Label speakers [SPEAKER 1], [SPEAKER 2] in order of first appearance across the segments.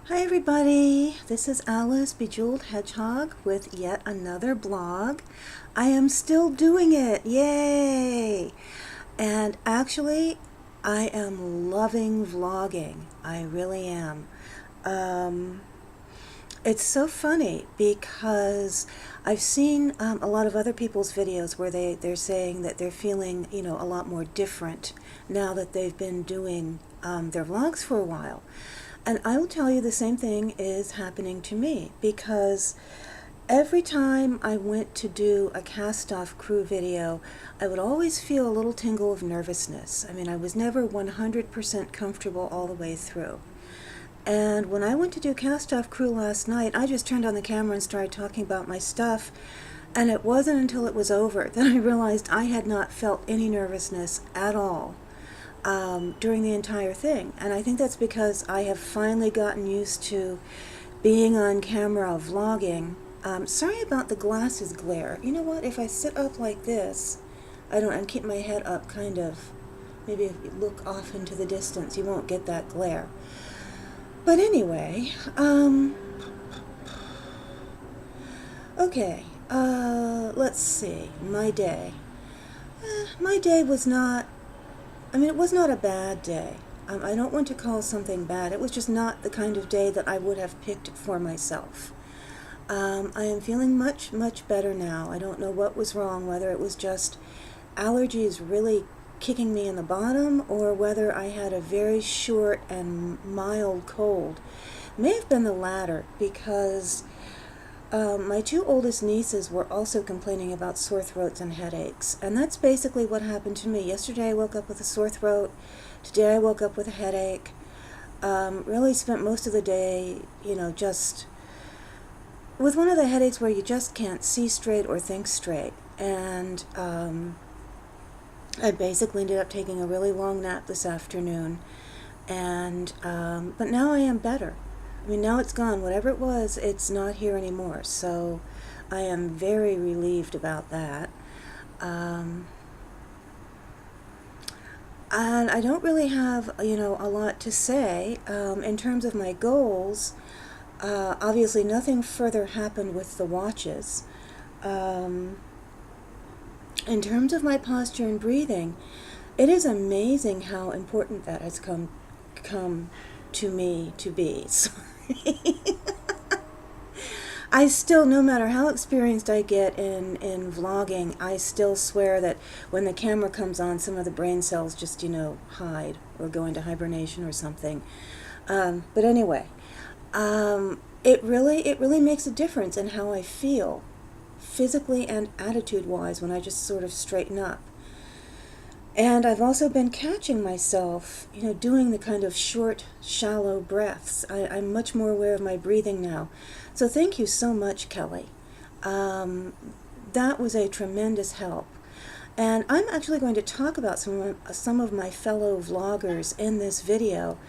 [SPEAKER 1] Hi everybody, this is Alice Bejeweled Hedgehog with yet another blog. I am still doing it, yay! And actually, I am loving vlogging. I really am. Um, it's so funny because I've seen a lot of other people's videos where they're saying that they're feeling, a lot more different now that they've been doing their vlogs for a while. And I will tell you the same thing is happening to me because every time I went to do a cast-off crew video, I would always feel a little tingle of nervousness. I mean, I was never 100% comfortable all the way through. And when I went to do cast-off crew last night, I just turned on the camera and started talking about my stuff. And it wasn't until it was over that I realized I had not felt any nervousness at all during the entire thing. And I think that's because I have finally gotten used to being on camera vlogging. Sorry about the glasses glare. You know what? If I sit up like this, and keep my head up kind of, maybe if you look off into the distance, you won't get that glare. But anyway, okay, let's see, my day. My day was not, it was not a bad day. I don't want to call something bad. It was just not the kind of day that I would have picked for myself. I am feeling much, much better now. I don't know what was wrong, whether it was just allergies really kicking me in the bottom or whether I had a very short and mild cold. It may have been the latter because my two oldest nieces were also complaining about sore throats and headaches, and that's basically what happened to me. Yesterday I woke up with a sore throat. Today I woke up with a headache. Really spent most of the day, just with one of the headaches where you just can't see straight or think straight. And I basically ended up taking a really long nap this afternoon. And but now I am better. Now it's gone. Whatever it was, it's not here anymore. So I am very relieved about that. And I don't really have, a lot to say. In terms of my goals, obviously nothing further happened with the watches. In terms of my posture and breathing, it is amazing how important that has come to me to be. Sorry. I still, no matter how experienced I get in vlogging, I still swear that when the camera comes on, some of the brain cells just, hide or go into hibernation or something. But anyway, it really makes a difference in how I feel, physically and attitude-wise, when I just sort of straighten up. And I've also been catching myself, doing the kind of short, shallow breaths. I'm much more aware of my breathing now. So thank you so much, Kelly. That was a tremendous help. And I'm actually going to talk about some of my fellow vloggers in this video.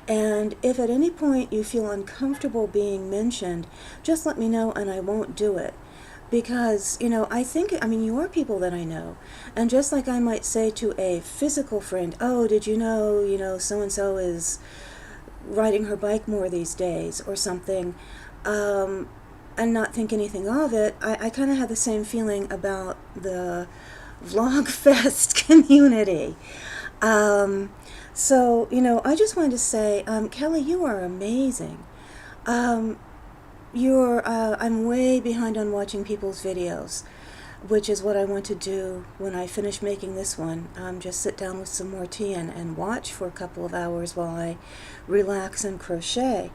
[SPEAKER 1] And if at any point you feel uncomfortable being mentioned, just let me know and I won't do it. Because, I think, you are people that I know. And just like I might say to a physical friend, oh, did you know, so-and-so is riding her bike more these days or something, and not think anything of it, I kind of have the same feeling about the Vlogfest community. So, I just wanted to say, Kelly, you are amazing. I'm way behind on watching people's videos, which is what I want to do when I finish making this one. Just sit down with some more tea and watch for a couple of hours while I relax and crochet.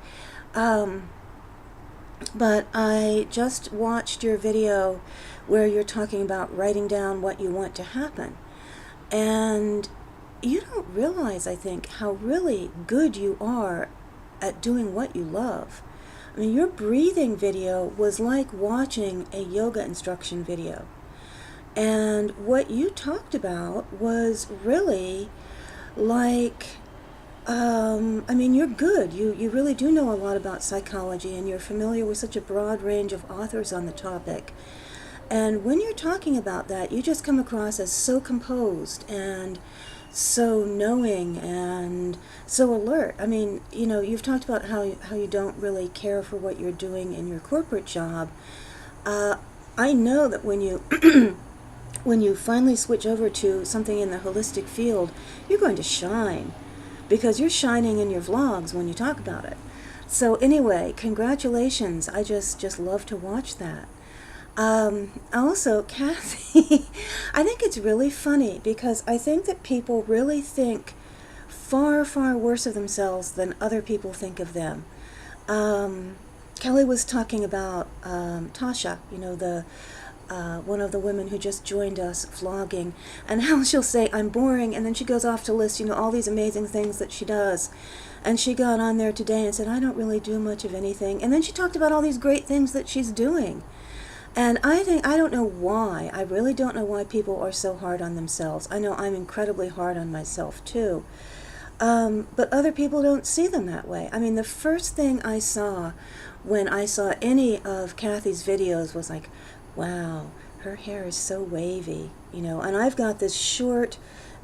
[SPEAKER 1] But I just watched your video where you're talking about writing down what you want to happen. And you don't realize, I think, how really good you are at doing what you love. Your breathing video was like watching a yoga instruction video. And what you talked about was really like, you're good. You really do know a lot about psychology, and you're familiar with such a broad range of authors on the topic. And when you're talking about that, you just come across as so composed and so knowing and so alert. I mean, you've talked about how you don't really care for what you're doing in your corporate job. I know that when you when you finally switch over to something in the holistic field, you're going to shine because you're shining in your vlogs when you talk about it. So anyway, congratulations. I just love to watch that. Also, Kathy, I think it's really funny because I think that people really think far, far worse of themselves than other people think of them. Kelly was talking about Tasha, the one of the women who just joined us vlogging, and how she'll say, I'm boring, and then she goes off to list, all these amazing things that she does. And she got on there today and said, I don't really do much of anything. And then she talked about all these great things that she's doing. And I don't know why, I really don't know why people are so hard on themselves. I know I'm incredibly hard on myself too. But other people don't see them that way. I mean, the first thing I saw when I saw any of Kathy's videos was like, wow, her hair is so wavy, and I've got this short,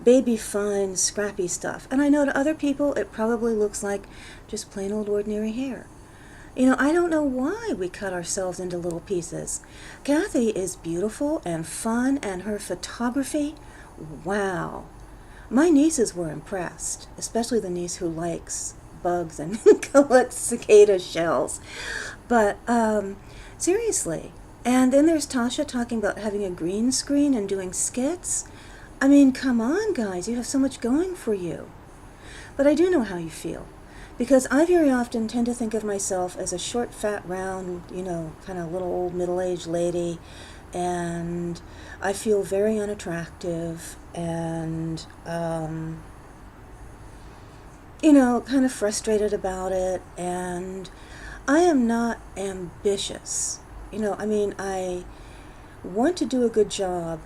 [SPEAKER 1] baby fine, scrappy stuff. And I know to other people it probably looks like just plain old ordinary hair. I don't know why we cut ourselves into little pieces. Kathy is beautiful and fun, and her photography, wow. My nieces were impressed, especially the niece who likes bugs and collects cicada shells. But seriously. And then there's Tasha talking about having a green screen and doing skits. I mean, come on, guys, you have so much going for you. But I do know how you feel. Because I very often tend to think of myself as a short, fat, round, kind of little old middle-aged lady, and I feel very unattractive and, kind of frustrated about it, and I am not ambitious. I want to do a good job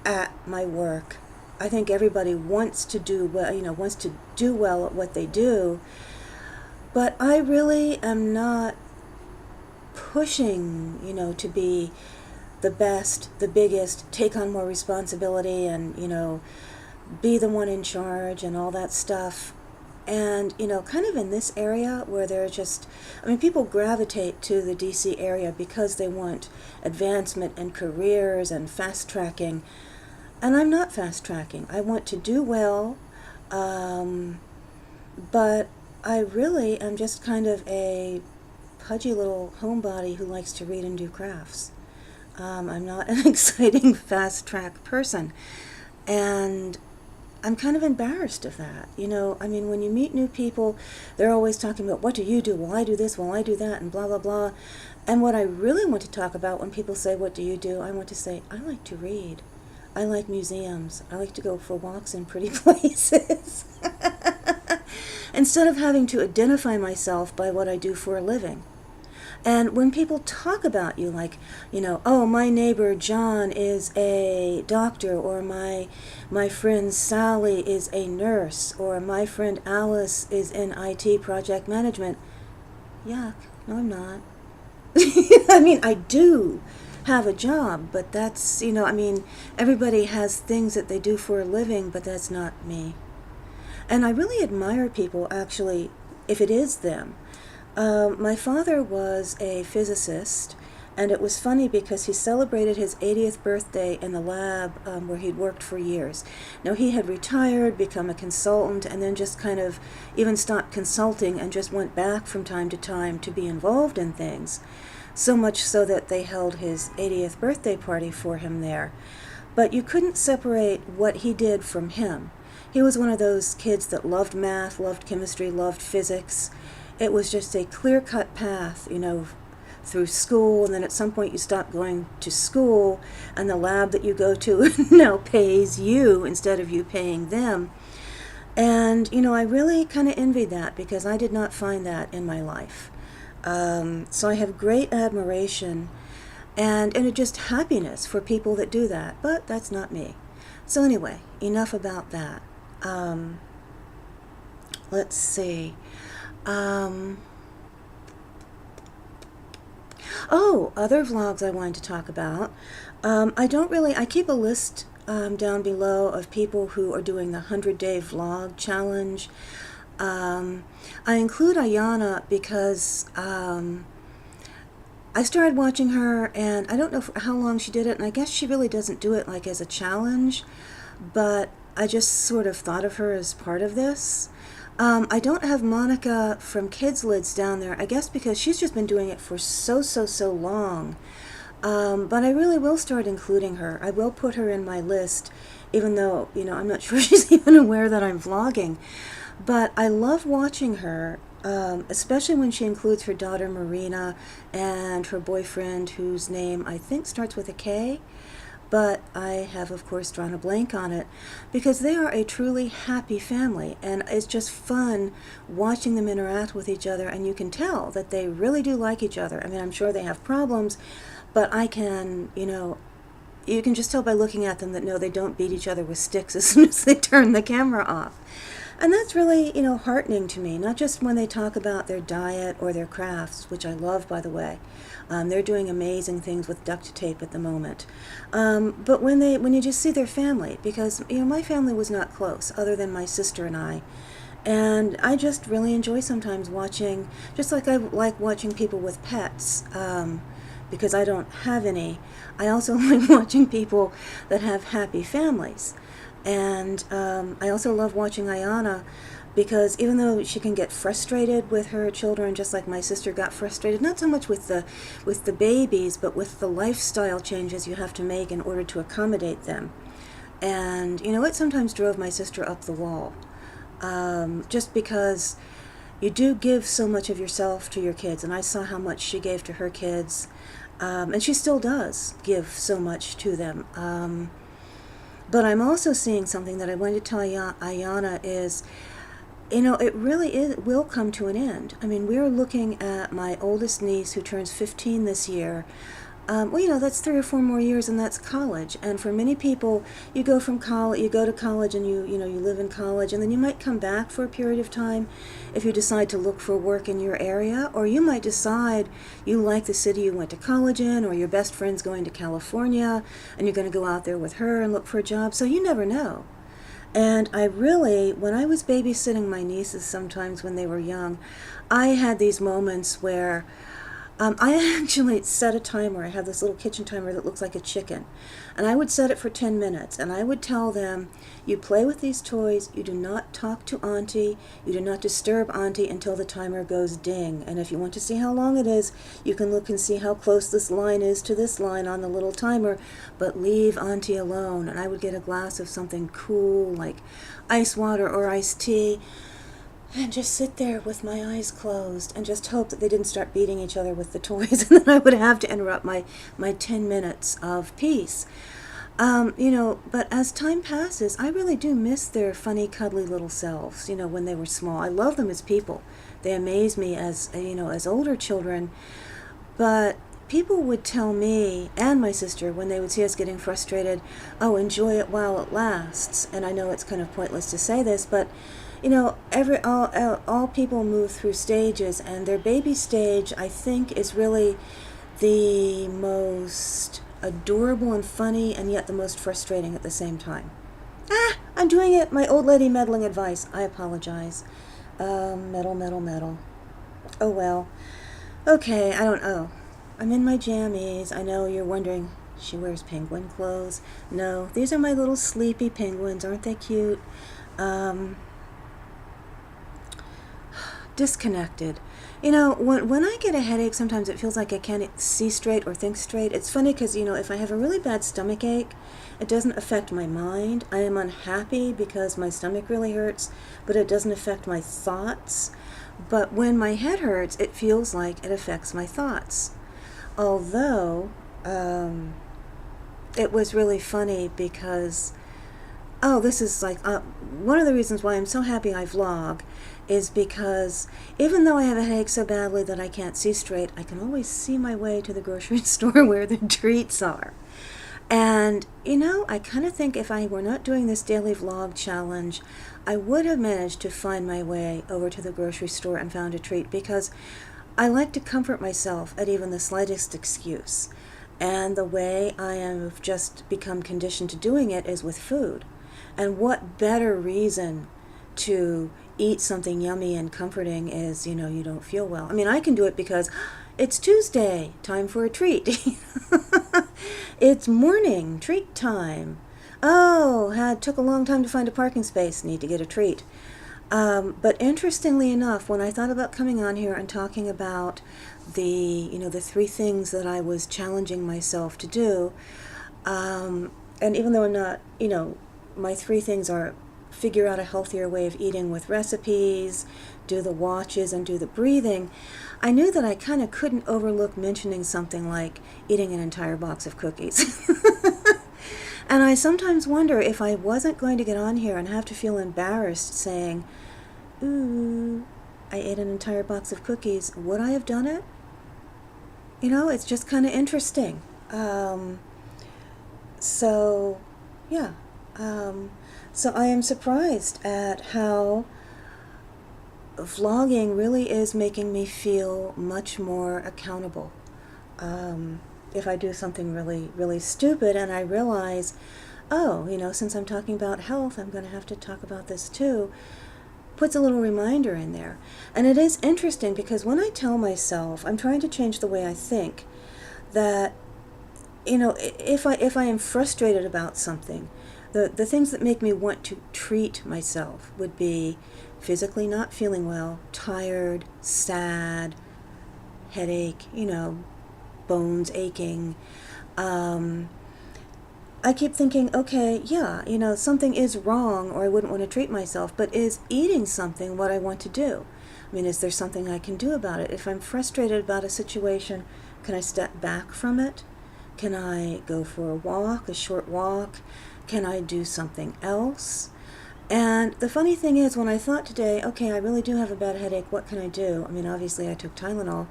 [SPEAKER 1] at my work. I think everybody wants to do well, wants to do well at what they do, but I really am not pushing, to be the best, the biggest, take on more responsibility and, be the one in charge and all that stuff. And, kind of in this area where they're just, people gravitate to the DC area because they want advancement and careers and fast tracking. And I'm not fast tracking. I want to do well, but I really am just kind of a pudgy little homebody who likes to read and do crafts. I'm not an exciting fast track person. And I'm kind of embarrassed of that. When you meet new people, they're always talking about, what do you do? Well, I do this, well, I do that, and blah, blah, blah. And what I really want to talk about when people say, what do you do? I want to say, I like to read. I like museums. I like to go for walks in pretty places. Instead of having to identify myself by what I do for a living. And when people talk about you, like, oh, my neighbor John is a doctor, or my friend Sally is a nurse, or my friend Alice is in IT project management. Yuck. No, I'm not. I do have a job, but that's, everybody has things that they do for a living, but that's not me. And I really admire people, actually, if it is them. My father was a physicist, and it was funny because he celebrated his 80th birthday in the lab where he'd worked for years. Now, he had retired, become a consultant, and then just kind of even stopped consulting and just went back from time to time to be involved in things. So much so that they held his 80th birthday party for him there. But you couldn't separate what he did from him. He was one of those kids that loved math, loved chemistry, loved physics. It was just a clear-cut path, through school, and then at some point you stop going to school, and the lab that you go to now pays you instead of you paying them. And, I really kind of envied that because I did not find that in my life. So I have great admiration and just happiness for people that do that, but that's not me. So anyway, enough about that. Let's see. Other vlogs I wanted to talk about. I keep a list down below of people who are doing the 100-day vlog challenge. I include Ayana because I started watching her, and I don't know how long she did it, and I guess she really doesn't do it like as a challenge, but I just sort of thought of her as part of this. I don't have Monica from Kids Lids down there, I guess because she's just been doing it for so long. But I really will start including her. I will put her in my list, even though, I'm not sure she's even aware that I'm vlogging. But I love watching her, especially when she includes her daughter Marina and her boyfriend, whose name I think starts with a K. But I have, of course, drawn a blank on it, because they are a truly happy family, and it's just fun watching them interact with each other, and you can tell that they really do like each other. I mean, I'm sure they have problems, but I can, you can just tell by looking at them that no, they don't beat each other with sticks as soon as they turn the camera off. And that's really, heartening to me, not just when they talk about their diet or their crafts, which I love, by the way. They're doing amazing things with duct tape at the moment. But when you just see their family, because, my family was not close, other than my sister and I. And I just really enjoy sometimes watching, just like I like watching people with pets, because I don't have any. I also like watching people that have happy families. And I also love watching Ayana, because even though she can get frustrated with her children, just like my sister got frustrated, not so much with the babies, but with the lifestyle changes you have to make in order to accommodate them. And, it sometimes drove my sister up the wall, just because you do give so much of yourself to your kids, and I saw how much she gave to her kids, and she still does give so much to them. But I'm also seeing something that I wanted to tell Ayana is, it really will come to an end. I mean, we're looking at my oldest niece, who turns 15 this year. That's 3 or 4 more years, and that's college. And for many people, you go to college, and you live in college, and then you might come back for a period of time if you decide to look for work in your area, or you might decide you like the city you went to college in, or your best friend's going to California, and you're going to go out there with her and look for a job. So you never know. And when I was babysitting my nieces sometimes when they were young, I had these moments where I actually set a timer. I have this little kitchen timer that looks like a chicken. And I would set it for 10 minutes. And I would tell them, you play with these toys, you do not talk to Auntie, you do not disturb Auntie until the timer goes ding. And if you want to see how long it is, you can look and see how close this line is to this line on the little timer. But leave Auntie alone. And I would get a glass of something cool, like ice water or iced tea, and just sit there with my eyes closed and just hope that they didn't start beating each other with the toys, and then I would have to interrupt my 10 minutes of peace. But as time passes, I really do miss their funny, cuddly little selves, when they were small. I love them as people. They amaze me as older children. But people would tell me and my sister, when they would see us getting frustrated, oh, enjoy it while it lasts. And I know it's kind of pointless to say this, but all people move through stages, and their baby stage, I think, is really the most adorable and funny, and yet the most frustrating at the same time. I'm doing it. My old lady meddling advice. I apologize. Meddle. Oh well. Okay, I don't know. I'm in my jammies. I know you're wondering, she wears penguin clothes. No, these are my little sleepy penguins. Aren't they cute? Disconnected. When I get a headache, sometimes it feels like I can't see straight or think straight. It's funny because, if I have a really bad stomach ache, it doesn't affect my mind. I am unhappy because my stomach really hurts, but it doesn't affect my thoughts. But when my head hurts, it feels like it affects my thoughts. Although, it was really funny because, this is like, one of the reasons why I'm so happy I vlog is because even though I have a headache so badly that I can't see straight, I can always see my way to the grocery store where the treats are. And, I kind of think if I were not doing this daily vlog challenge, I would have managed to find my way over to the grocery store and found a treat, because I like to comfort myself at even the slightest excuse. And the way I have just become conditioned to doing it is with food. And what better reason to eat something yummy and comforting is, you don't feel well. I mean, I can do it because it's Tuesday, time for a treat. It's morning, treat time. Oh, took a long time to find a parking space, need to get a treat. But interestingly enough, when I thought about coming on here and talking about the 3 things that I was challenging myself to do, and even though I'm not, my 3 things are figure out a healthier way of eating with recipes, do the watches, and do the breathing, I knew that I kind of couldn't overlook mentioning something like eating an entire box of cookies. And I sometimes wonder if I wasn't going to get on here and have to feel embarrassed saying, ooh, I ate an entire box of cookies, would I have done it? It's just kind of interesting. So, yeah. So I am surprised at how vlogging really is making me feel much more accountable. If I do something really, really stupid and I realize, oh, since I'm talking about health, I'm going to have to talk about this too, puts a little reminder in there. And it is interesting because when I tell myself, I'm trying to change the way I think, that, if I am frustrated about something, the things that make me want to treat myself would be physically not feeling well, tired, sad, headache, bones aching. I keep thinking, okay, yeah, something is wrong or I wouldn't want to treat myself, but is eating something what I want to do? I mean, is there something I can do about it? If I'm frustrated about a situation, can I step back from it? Can I go for a walk, a short walk? Can I do something else? And the funny thing is, when I thought today, okay, I really do have a bad headache, what can I do? I mean, obviously I took Tylenol.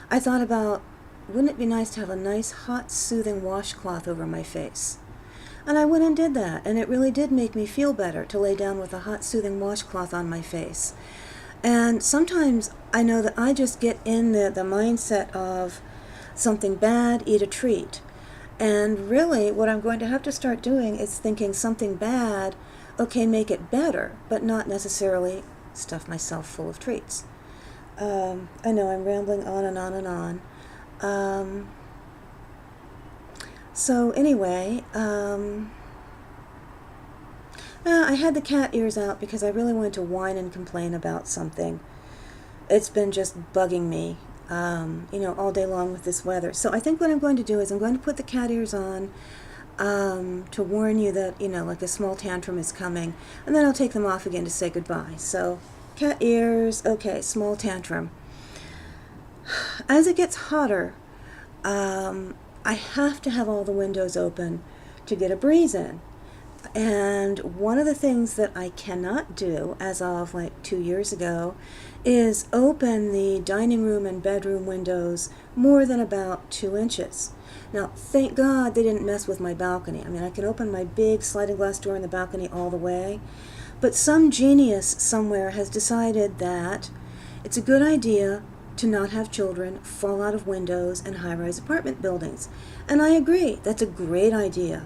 [SPEAKER 1] I thought about, wouldn't it be nice to have a nice, hot, soothing washcloth over my face? And I went and did that, and it really did make me feel better to lay down with a hot, soothing washcloth on my face. And sometimes I know that I just get in the mindset of something bad, eat a treat. And really, what I'm going to have to start doing is thinking something bad, okay, make it better, but not necessarily stuff myself full of treats. I know I'm rambling on and on and on. So anyway, I had the cat ears out because I really wanted to whine and complain about something. It's been just bugging me, all day long with this weather. So I think what I'm going to do is I'm going to put the cat ears on to warn you that, like a small tantrum is coming, and then I'll take them off again to say goodbye. So cat ears, okay, small tantrum. As it gets hotter, I have to have all the windows open to get a breeze in. And one of the things that I cannot do, as of like 2 years ago, is open the dining room and bedroom windows more than about 2 inches. Now, thank God they didn't mess with my balcony. I mean, I can open my big sliding glass door in the balcony all the way, but some genius somewhere has decided that it's a good idea to not have children fall out of windows in high-rise apartment buildings. And I agree, that's a great idea.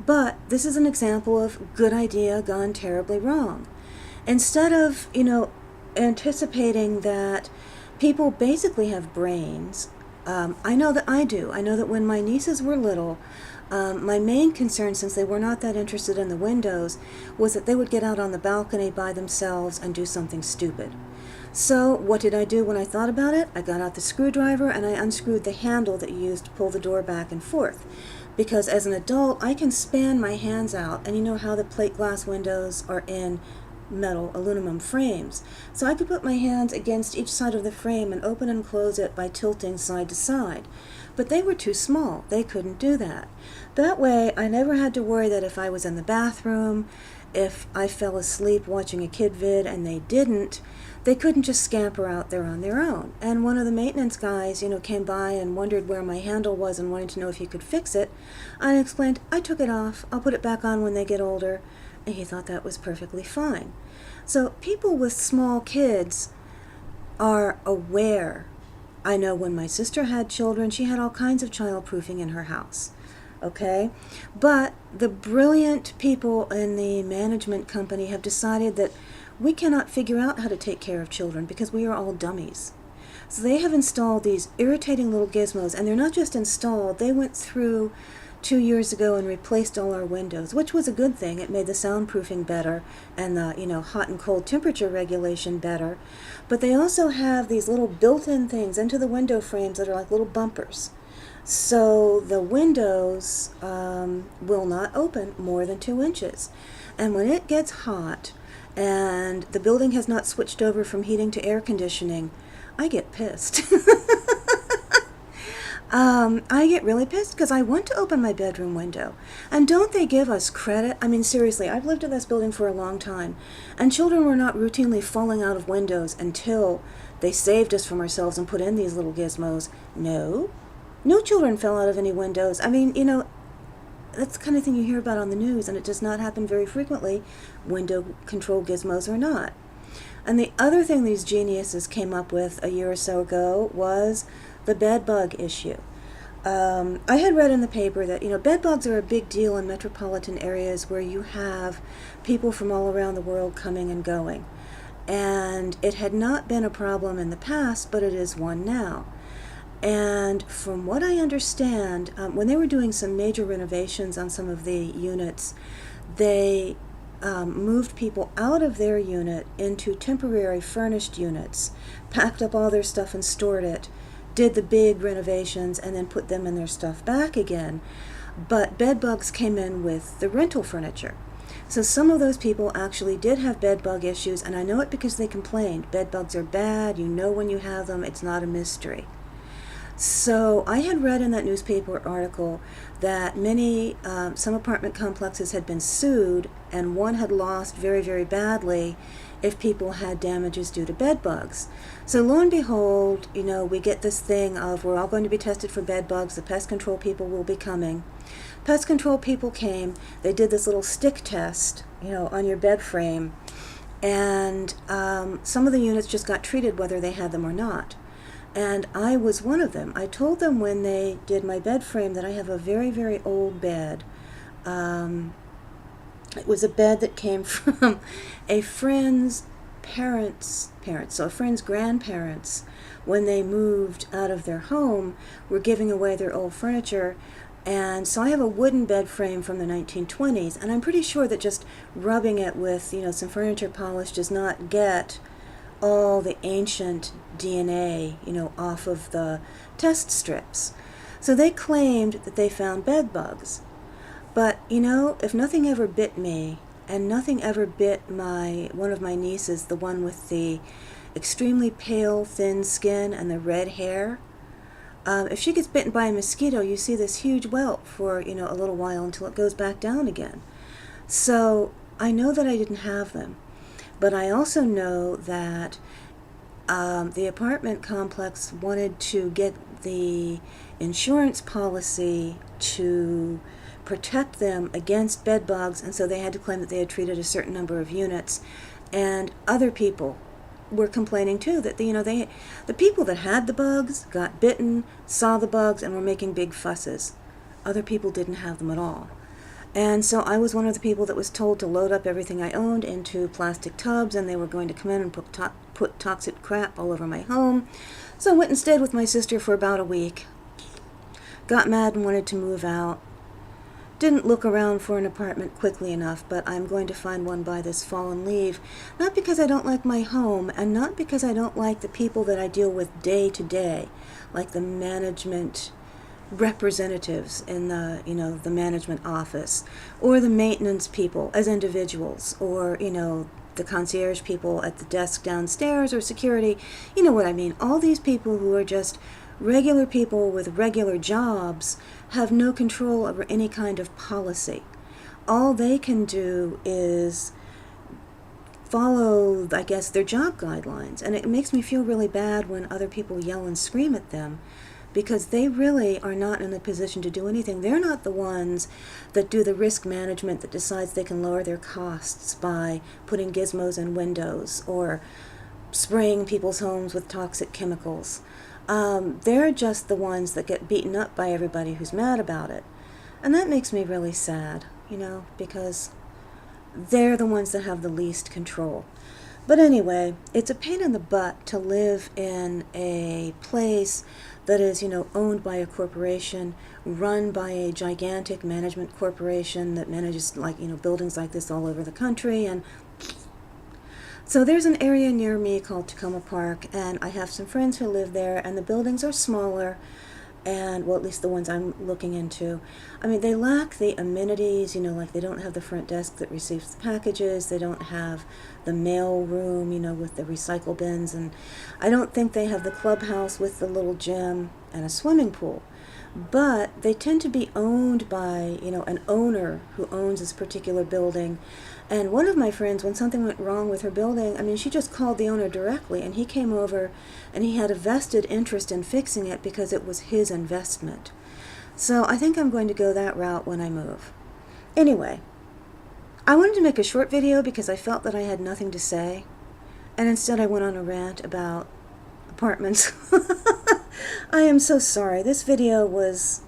[SPEAKER 1] But this is an example of good idea gone terribly wrong. Instead of, anticipating that people basically have brains, I know that I do. I know that when my nieces were little, my main concern, since they were not that interested in the windows, was that they would get out on the balcony by themselves and do something stupid. So what did I do when I thought about it? I got out the screwdriver and I unscrewed the handle that you use to pull the door back and forth. Because as an adult, I can span my hands out, and you know how the plate glass windows are in metal aluminum frames. So I could put my hands against each side of the frame and open and close it by tilting side to side. But they were too small. They couldn't do that. That way, I never had to worry that if I was in the bathroom, if I fell asleep watching a kid vid and they didn't, they couldn't just scamper out there on their own. And one of the maintenance guys, came by and wondered where my handle was and wanted to know if he could fix it. I explained, I took it off. I'll put it back on when they get older. And he thought that was perfectly fine. So people with small kids are aware I know when my sister had children, she had all kinds of childproofing in her house. Okay? But the brilliant people in the management company have decided that we cannot figure out how to take care of children because we are all dummies. So they have installed these irritating little gizmos, and they're not just installed, they went through 2 years ago and replaced all our windows, which was a good thing. It made the soundproofing better and the hot and cold temperature regulation better. But they also have these little built-in things into the window frames that are like little bumpers. So the windows will not open more than 2 inches. And when it gets hot and the building has not switched over from heating to air conditioning, I get pissed. I get really pissed because I want to open my bedroom window. And don't they give us credit? I mean, seriously, I've lived in this building for a long time, and children were not routinely falling out of windows until they saved us from ourselves and put in these little gizmos. No children fell out of any windows. I mean, that's the kind of thing you hear about on the news, and it does not happen very frequently, window control gizmos or not. And the other thing these geniuses came up with a year or so ago was the bed bug issue. I had read in the paper that, bed bugs are a big deal in metropolitan areas where you have people from all around the world coming and going. And it had not been a problem in the past, but it is one now. And from what I understand, when they were doing some major renovations on some of the units, they moved people out of their unit into temporary furnished units, packed up all their stuff and stored it, did the big renovations, and then put them and their stuff back again. But bed bugs came in with the rental furniture. So some of those people actually did have bed bug issues, and I know it because they complained. Bed bugs are bad, you know when you have them, it's not a mystery. So I had read in that newspaper article that some apartment complexes had been sued, and one had lost very, very badly if people had damages due to bed bugs. So lo and behold, we get this thing of we're all going to be tested for bed bugs, the pest control people will be coming. Pest control people came, they did this little stick test, on your bed frame, and some of the units just got treated whether they had them or not. And I was one of them. I told them when they did my bed frame that I have a very, very old bed. It was a bed that came from a friend's parents, so a friend's grandparents, when they moved out of their home, were giving away their old furniture. And so I have a wooden bed frame from the 1920s, and I'm pretty sure that just rubbing it with, some furniture polish does not get all the ancient DNA, off of the test strips. So they claimed that they found bed bugs. But, if nothing ever bit me, and nothing ever bit one of my nieces, the one with the extremely pale, thin skin and the red hair, if she gets bitten by a mosquito, you see this huge welt for, a little while until it goes back down again. So I know that I didn't have them. But I also know that the apartment complex wanted to get the insurance policy to protect them against bed bugs, and so they had to claim that they had treated a certain number of units. And other people were complaining too that the people that had the bugs got bitten, saw the bugs, and were making big fusses. Other people didn't have them at all. And so I was one of the people that was told to load up everything I owned into plastic tubs, and they were going to come in and put toxic crap all over my home. So I went and stayed with my sister for about a week. Got mad and wanted to move out. Didn't look around for an apartment quickly enough, but I'm going to find one by this fall and leave. Not because I don't like my home, and not because I don't like the people that I deal with day to day, like the management representatives in the management office, or the maintenance people as individuals, or the concierge people at the desk downstairs, or security. You know what I mean. All these people who are just regular people with regular jobs have no control over any kind of policy. All they can do is follow, I guess, their job guidelines, and it makes me feel really bad when other people yell and scream at them, because they really are not in a position to do anything. They're not the ones that do the risk management that decides they can lower their costs by putting gizmos in windows, or spraying people's homes with toxic chemicals. They're just the ones that get beaten up by everybody who's mad about it. And that makes me really sad, because they're the ones that have the least control. But anyway, it's a pain in the butt to live in a place that is, owned by a corporation, run by a gigantic management corporation that manages, buildings like this all over the country. And so there's an area near me called Tacoma Park, and I have some friends who live there, and the buildings are smaller, and, well, at least the ones I'm looking into. I mean, they lack the amenities, like they don't have the front desk that receives the packages, they don't have the mail room, with the recycle bins, and I don't think they have the clubhouse with the little gym and a swimming pool. But they tend to be owned by, an owner who owns this particular building. And one of my friends, when something went wrong with her building, she just called the owner directly, and he came over and he had a vested interest in fixing it because it was his investment. So I think I'm going to go that route when I move. Anyway, I wanted to make a short video because I felt that I had nothing to say, and instead I went on a rant about apartments. I am so sorry. This video was,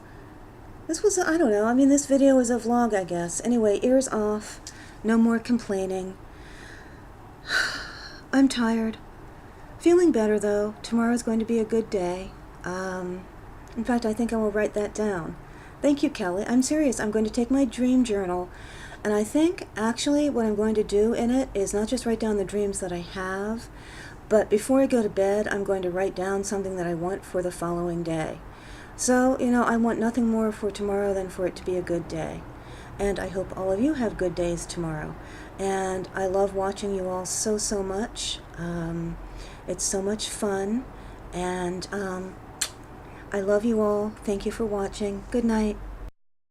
[SPEAKER 1] I don't know, this video was a vlog, I guess. Anyway, ears off, no more complaining. I'm tired. Feeling better, though. Tomorrow's going to be a good day. In fact, I think I will write that down. Thank you, Kelly. I'm serious. I'm going to take my dream journal, and I think, actually, what I'm going to do in it is not just write down the dreams that I have, but before I go to bed, I'm going to write down something that I want for the following day. So, I want nothing more for tomorrow than for it to be a good day. And I hope all of you have good days tomorrow. And I love watching you all so, so much. It's so much fun. And I love you all. Thank you for watching. Good night.